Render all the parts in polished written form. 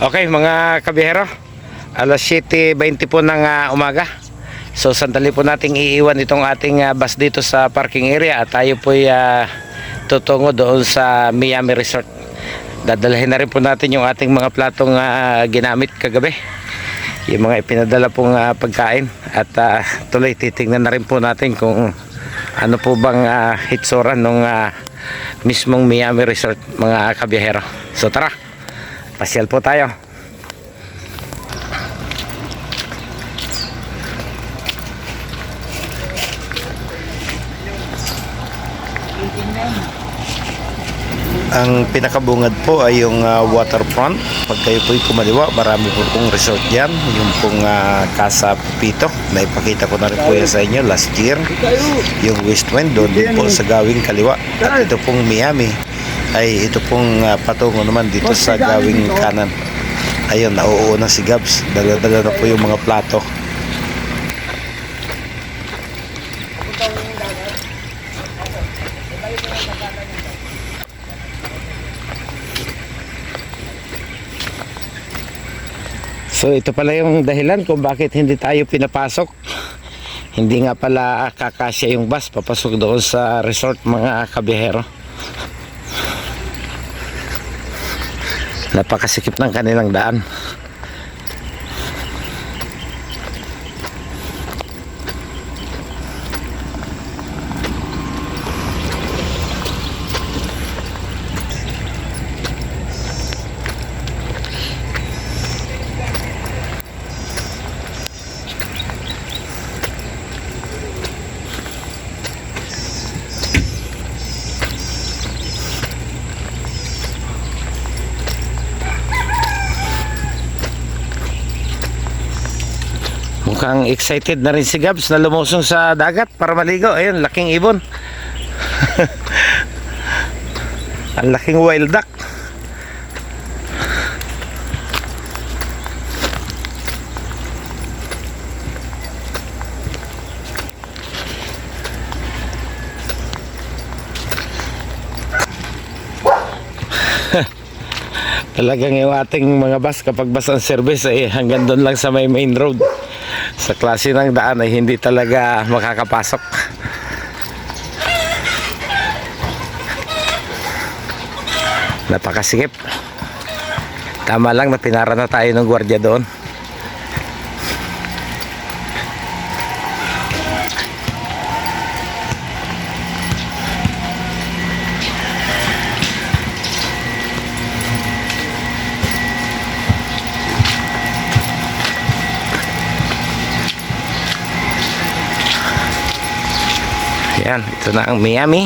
Okay mga kabihero, alas 7:20 po ng umaga. So sandali po nating iiwan itong ating bus dito sa parking area at tayo po tutungo doon sa Miami Resort. Dadalhin na rin po natin yung ating mga platong ginamit kagabi, yung mga ipinadala pong pagkain, at tuloy titingnan na rin po natin kung ano po bang hitsoran ng mismong Miami Resort mga kabihero. So tara, pasyal po tayo. Ang pinakabungad po ay yung waterfront. Pag kayo po'y kumaliwa, marami po pong resort dyan. Yung pong Casa Pito, naipakita ko na rin po yan sa inyo last year. Yung West Wind, doon din po sa gawing kaliwa. At ito pong Miami ay ito pong patungo naman dito sa gawing kanan. Ayun, nauuna si Gabs. Dala-dala na po yung mga plato. So ito pala yung dahilan kung bakit hindi tayo pinapasok. Hindi nga pala kakasya yung bus papasok doon sa resort mga kabihero. Napakasikip ng kanilang daan. Mukhang excited na rin si Gabs na lumusong sa dagat para maligo. Ayun, laking ibon. Ang laking wild duck. Talagang yung ating mga bus, kapag bus ang service ay hanggang doon lang sa may main road. Sa klase ng daan ay hindi talaga makakapasok. Napakasikip. Tama lang na pinara na tayo ng gwardiya doon. Yan, ito na ang Miami.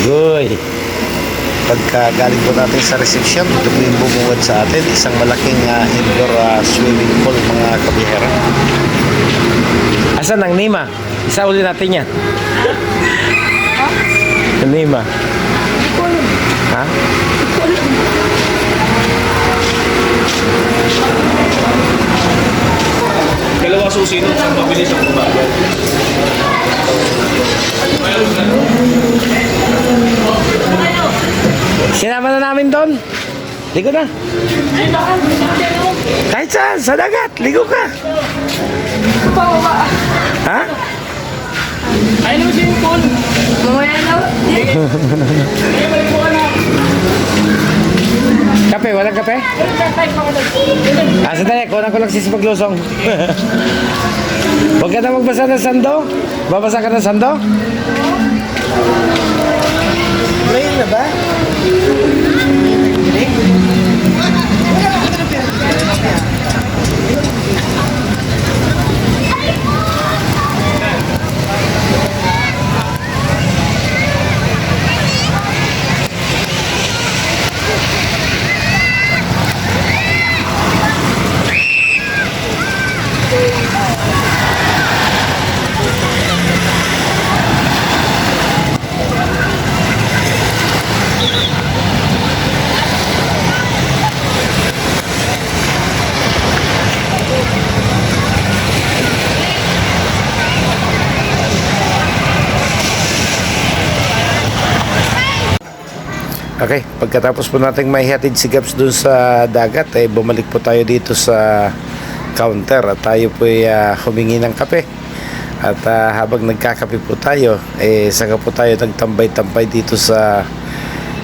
Agoy. Pagka galing po natin sa reception, ito po yung bumungad sa atin, isang malaking indoor swimming pool mga kabihero. Asan ang Nima? Isa uli natin yan. Ang Nima. Ha? Dalawa susi nun, mabilis ang kumagal. Sinama na namin doon. Ligo na. Kahit saan, sa dagat. Ligo ka. Ha? Ay, naman siya yung pool. Mamaya na. Kape, walang kape? Sandali, kunan ko lang sis maglusong. Huwag ka na magbasa ng sando. Babasa ka ng sando? Ngayon na ba? Okay, pagkatapos po nating maihatid si Gabs dun sa dagat, eh, bumalik po tayo dito sa counter at tayo po ay humingi ng kape. At habang nagkakape po tayo, eh, saka po tayo nagtambay-tambay dito sa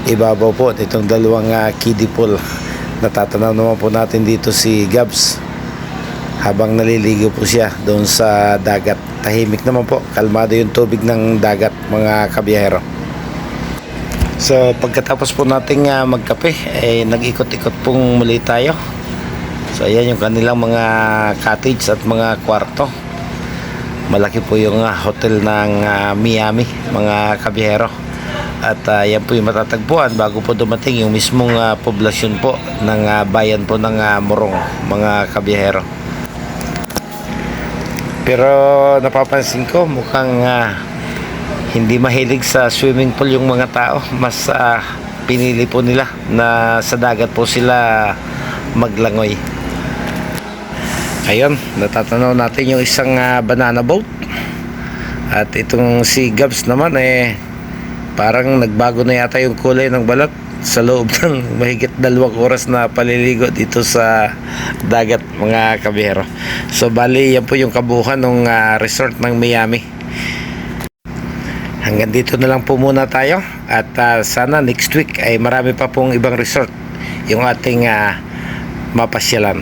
ibabaw po nitong dalawang kiddie pool. Natatanaw naman po natin dito si Gabs habang naliligo po siya doon sa dagat. Tahimik naman po, kalmado yung tubig ng dagat, mga kabiyahero. So pagkatapos po nating magkape, eh, nag-ikot-ikot pong muli tayo. So ayan yung kanilang mga cottage at mga kwarto. Malaki po yung hotel ng Miami, mga kabiyahero. At yan po yung matatagpuan bago po dumating yung mismong poblasyon po ng bayan po ng Morong, mga kabiyahero. Pero napapansin ko mukhang hindi mahilig sa swimming pool yung mga tao. Mas pinili po nila na sa dagat po sila maglangoy. Ayun, natatanaw natin yung isang banana boat. At itong si Gabs naman eh parang nagbago na yata yung kulay ng balat sa loob ng mahigit 2 oras na paliligo dito sa dagat, mga kabihero. So bali yan po yung kabuuan ng resort ng Miami. Hanggang dito na lang po muna tayo at sana next week ay marami pa pong ibang resort yung ating mapasyalan.